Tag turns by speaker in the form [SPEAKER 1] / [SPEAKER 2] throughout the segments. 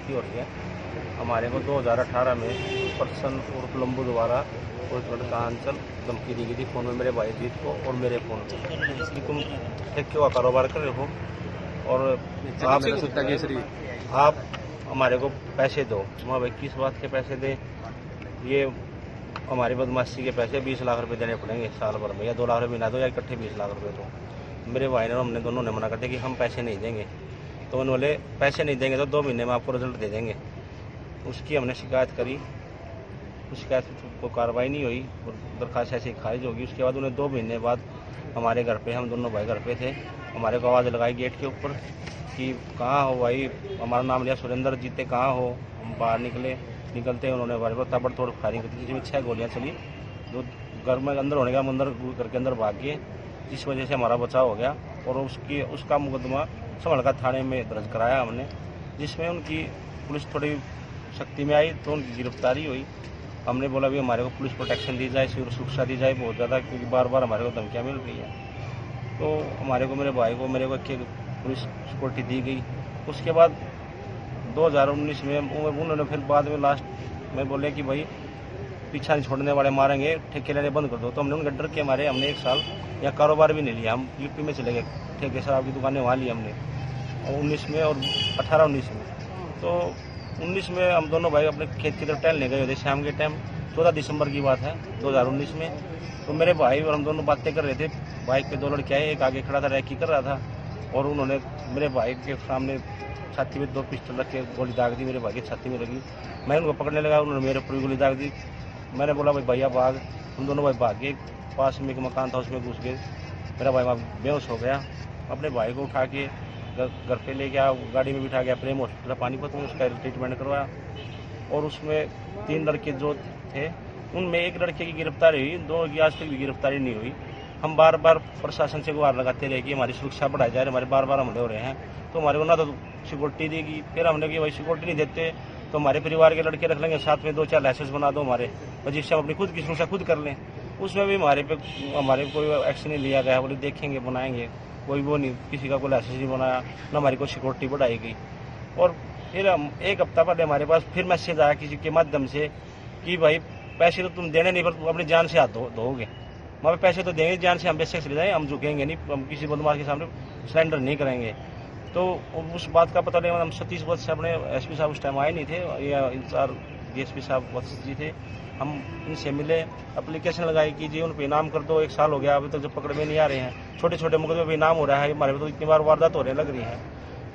[SPEAKER 1] ज्यादती हो रही है। हमारे को 2018 में पर्सन उर्फ लंबू द्वारा का अंचल धमकी दी गई थी फ़ोन में मेरे भाई जीत को और मेरे फ़ोन में कि तुम ठेके का कारोबार कर रहे हो और आप हमारे को पैसे दो। मैं भाई किस बात के पैसे दें, ये हमारी बदमाशी के पैसे 20 लाख रुपए देने पड़ेंगे साल भर में, या 2 लाख रुपये ना दो या इकट्ठे 20 लाख रुपए दो। मेरे भाई ने हमने दोनों ने मना कर दिया कि हम पैसे नहीं देंगे। तो उन्होंने पैसे नहीं देंगे तो 2 महीने में आपको रिजल्ट दे देंगे। उसकी हमने शिकायत करी, उस शिकायत पर कोई कार्रवाई नहीं हुई, दरखास्त ऐसे ही खारिज होगी। उसके बाद उन्हें 2 महीने बाद हमारे घर पे, हम दोनों भाई घर पे थे, हमारे को आवाज़ लगाई गेट के ऊपर कि कहाँ हो भाई, हमारा नाम लिया सुरेंद्र जीते, कहाँ हो। हम बाहर निकलते उन्होंने हमारे पर ताबड़तोड़ फायरिंग की, जिसमें 6 गोलियां चली। जो घर में अंदर होने का अंदर करके अंदर भाग गए, जिस वजह से हमारा बचाव हो गया। और उसका मुकदमा समलका थाने में दर्ज कराया हमने, जिसमें उनकी पुलिस थोड़ी शक्ति में आई तो उनकी गिरफ्तारी हुई। हमने बोला भी हमारे को पुलिस प्रोटेक्शन दी जाए, सुरक्षा दी जाए बहुत ज़्यादा, क्योंकि बार बार हमारे को धमकियाँ मिल रही हैं। तो हमारे को, मेरे भाई को, मेरे को पुलिस सिक्योरिटी दी गई। उसके बाद 2019 में उन्होंने फिर बाद में लास्ट में बोले कि भाई पीछा नहीं छोड़ने वाले मारेंगे, ठेके लेने बंद कर दो। तो हमने उनके डर के मारे हमने 1 साल या कारोबार भी नहीं लिया। हम यूपी में चले गए, ठेके शराब की दुकानें वहाँ ली हमने 19 में और 18-19 में। तो 19 में हम दोनों भाई अपने खेत की तरफ टहलने गए थे शाम के टाइम, 14 दिसंबर की बात है 2019 में। तो मेरे भाई और हम दोनों बातें कर रहे थे, बाइक पे 2 लड़के आए, एक आगे खड़ा था रैकी कर रहा था, और उन्होंने मेरे भाई के सामने छाती में 2 पिस्टल रख के गोली दाग दी, मेरे भाई की छाती में लगी। मैं उनको पकड़ने लगा, उन्होंने मेरे ऊपर गोली दाग दी। मैंने बोला भाई भैया भाग, हम दोनों भाई भाग गए। पास में एक मकान था उसमें घुस गए। मेरा भाई वहाँ बेहोश हो गया। अपने भाई को उठा के घर पे ले गया, गाड़ी में बिठा गया प्रेम हॉस्पिटल पानीपत में, उसका ट्रीटमेंट करवाया। और उसमें 3 लड़के जो थे, उनमें एक लड़के की गिरफ्तारी हुई, 2 की आज तक भी गिरफ्तारी नहीं हुई। हम बार बार प्रशासन से गुहार लगाते रहे कि हमारी सुरक्षा बढ़ाई जाए, हमारे बार बार हमले हो रहे हैं। तो हमारे को ना तो सिक्योरिटी देगी, फिर हमने कि भाई सिक्योरिटी नहीं देते तो हमारे परिवार के लड़के रख लेंगे, साथ में 2-4 लाइसेंस बना दो हमारे, और जिससे हम अपनी खुद की सुरक्षा खुद कर लें। उसमें भी हमारे कोई एक्शन नहीं लिया गया। बोले देखेंगे बनाएंगे, कोई वो नहीं, किसी का कोई लाइसेंस नहीं बनाया, ना हमारी कोई सिक्योरिटी बढ़ाई गई। और फिर हम 1 हफ्ता पहले हमारे पास फिर मैसेज आया किसी के माध्यम से कि भाई पैसे तो तुम देने नहीं, पर तुम अपनी जान से हाथ धोगे। हमारे पैसे तो देंगे, जान से हम बेशक चले जाए, हम झुकेंगे नहीं, हम किसी बदमाश के सामने सरेंडर नहीं करेंगे। तो उस बात का पता नहीं, हम सतीश वत्स से अपने एसपी साहब उस टाइम आए नहीं थे, या इंचार्ज डीएसपी साहब वत्स जी थे। हम इनसे मिले, एप्लीकेशन लगाई कि जी उन पे इनाम कर दो, 1 साल हो गया अभी तक जब पकड़ में नहीं आ रहे हैं, छोटे छोटे मुकदमे पे इनाम हो रहा है, हमारे तो इतनी बार वारदात होने लग रही है।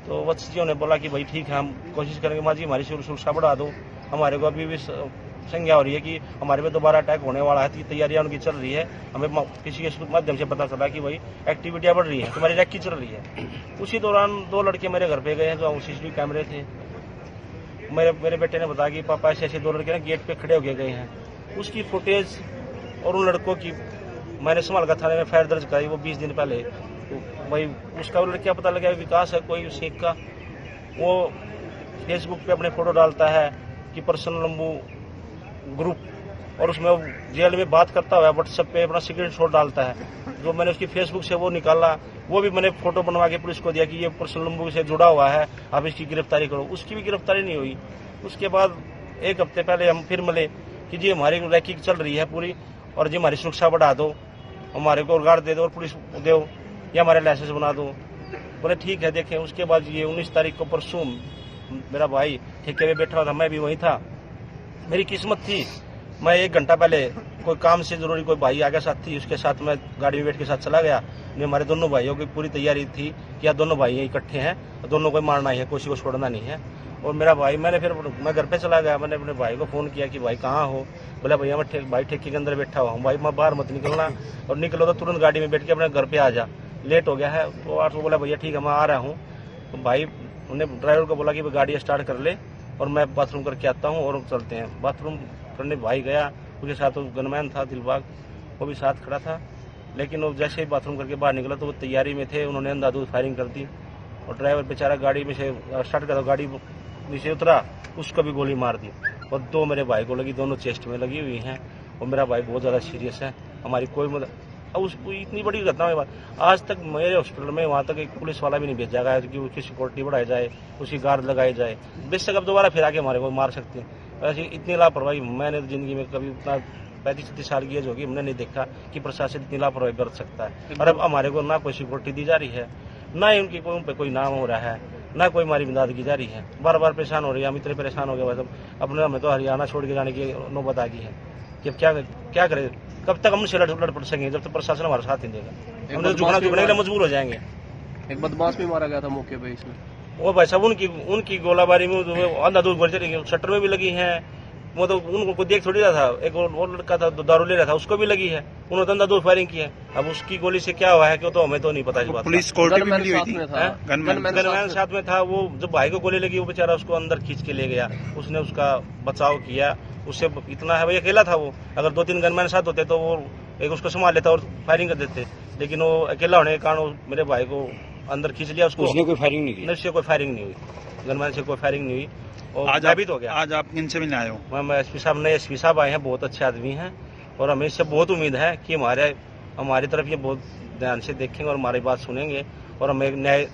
[SPEAKER 1] तो वत्स जी ने बोला कि भाई ठीक है, हम कोशिश करेंगे, माँ जी हमारी सुरक्षा बढ़ा दो। हमारे को अभी भी संज्ञा हो रही है कि हमारे पे दोबारा अटैक होने वाला है, तैयारियां उनकी चल रही है। हमें किसी के माध्यम से पता चला कि भाई एक्टिविटियां बढ़ रही है, तुम्हारी रैकी चल रही है। उसी दौरान 2 लड़के मेरे घर पे गए हैं, जो सीसीटीवी कैमरे थे। मेरे बेटे ने बताया कि पापा ऐसे 2 लड़के ना गेट पे खड़े होके गए हैं। उसकी फुटेज और उन लड़कों की मैंने समलका थाने में फायर दर्ज कराई, वो 20 दिन पहले। तो भाई उसका वो लड़कियां पता लगा, विकास है कोई सीख का, वो फेसबुक पे अपने फोटो डालता है कि पर्सन लंबू ग्रुप, और उसमें वो जेल में बात करता हुआ व्हाट्सएप पे अपना स्क्रीन शॉट डालता है। जो मैंने उसकी फेसबुक से वो निकाला, वो भी मैंने फोटो बनवा के पुलिस को दिया कि ये पर्सन लंबू से जुड़ा हुआ है, आप इसकी गिरफ्तारी करो। उसकी भी गिरफ्तारी नहीं हुई। उसके बाद 1 हफ्ते पहले हम फिर मिले कि जी हमारी रैकिंग चल रही है पूरी, और जी हमारी सुरक्षा बढ़ा दो, हमारे को गार्ड दे दो और पुलिस दो, या हमारे लाइसेंस बना दो। बोले ठीक है देखें। उसके बाद ये 19 तारीख को परसों मेरा भाई ठेके में बैठा हुआ था, मैं भी वहीं था। मेरी किस्मत थी, मैं 1 घंटा पहले कोई काम से जरूरी कोई भाई आ गया साथी, उसके साथ मैं गाड़ी में बैठ के साथ चला गया। हमारे दोनों भाइयों की पूरी तैयारी थी कि यार दोनों भाई इकट्ठे हैं, दोनों को मारना ही है, किसी को छोड़ना नहीं है। और मेरा भाई, मैं घर पे चला गया, मैंने अपने भाई को फ़ोन किया कि भाई कहाँ हो। बोला भैया मैं भाई ठेके के अंदर बैठा हुआ हूँ। भाई मैं बाहर मत निकलना, और निकलो तो तुरंत गाड़ी में बैठ के अपने घर पे आ जा, लेट हो गया है। तो आज वो बोला भैया ठीक है मैं आ रहा हूँ। तो भाई उन्हें ड्राइवर को बोला कि गाड़ी स्टार्ट कर ले और मैं बाथरूम करके आता हूँ और चलते हैं। बाथरूम करने भाई गया, उसके साथ वो गनमैन था दिलबाग, वो भी साथ खड़ा था। लेकिन वो जैसे ही बाथरूम करके बाहर निकला तो वो तैयारी में थे, उन्होंने अंधाधुंध फायरिंग कर दी। और ड्राइवर बेचारा गाड़ी में से स्टार्ट करा, गाड़ी नीचे उतरा, उसको भी गोली मार दी। और 2 मेरे भाई को लगी, दोनों चेस्ट में लगी हुई हैं। और मेरा भाई बहुत ज़्यादा सीरियस है। हमारी कोई अब उसको इतनी बड़ी घटना हुई बात, आज तक मेरे हॉस्पिटल में वहाँ तक एक पुलिस वाला भी नहीं भेजा गया कि उसकी सिक्योरिटी बढ़ाई जाए, उसकी गार्ड लगाई जाए। बेशक अब दोबारा फिर आके हमारे को मार सकते हैं। ऐसी इतनी लापरवाही मैंने तो जिंदगी में कभी उतना 35-36 साल की एज होगी, हमने नहीं देखा कि प्रशासन इतनी लापरवाही बरत सकता है। और अब हमारे को ना कोई सिक्योरिटी दी जा रही है, ना ही उनकी उन पर कोई नाम हो रहा है, ना कोई हमारी मदद की जा रही है। बार बार परेशान हो रही है, हम इतने परेशान हो गए बस अपने हमें तो हरियाणा छोड़ के जाने की नौबत आ गई है कि अब क्या करें, कब तक हम उनसे लड़ पड़ सकेंगे जब तक प्रशासन हमारा साथ नहीं देगा। हम तो झुकने के लिए मजबूर हो जाएंगे।
[SPEAKER 2] एक बदमाश भी मारा गया था मौके पे इसमें।
[SPEAKER 1] वो भाई साहब उनकी गोलाबारी में अंधाधुंध गोली चली, शटर में भी लगी है। वो तो उनको देख थोड़ी रहा था, एक और लड़का था दारू ले रहा था, उसको भी लगी है। उन्होंने अंधाधुंध फायरिंग की है। अब उसकी गोली से क्या हुआ है क्यों तो हमें तो नहीं पता इस बात।
[SPEAKER 3] पुलिस सिक्योरिटी भी मिली हुई थी,
[SPEAKER 1] गनमैन साथ में था। वो जब भाई को गोली लगी वो बेचारा उसको अंदर खींच के ले गया, उसने उसका बचाव किया। उससे इतना है, वो अकेला था। वो अगर 2-3 गनमैन साथ होते तो वो एक उसको संभाल लेता और फायरिंग कर देते, लेकिन वो अकेला होने के कारण मेरे भाई को अंदर खींच लिया। उसने कोई फायरिंग नहीं की, उससे कोई फायरिंग नहीं हुई, गनमैन से कोई फायरिंग नहीं हुई। और
[SPEAKER 3] आज
[SPEAKER 1] साबित हो गया।
[SPEAKER 3] आज आप इनसे मिलने आए हो?
[SPEAKER 1] मैं एसपी साहब नए एसपी साहब आए हैं, बहुत अच्छे आदमी हैं और हमें इससे बहुत उम्मीद है कि हमारी तरफ ये बहुत ध्यान से देखेंगे और हमारी बात सुनेंगे और हमें न्याय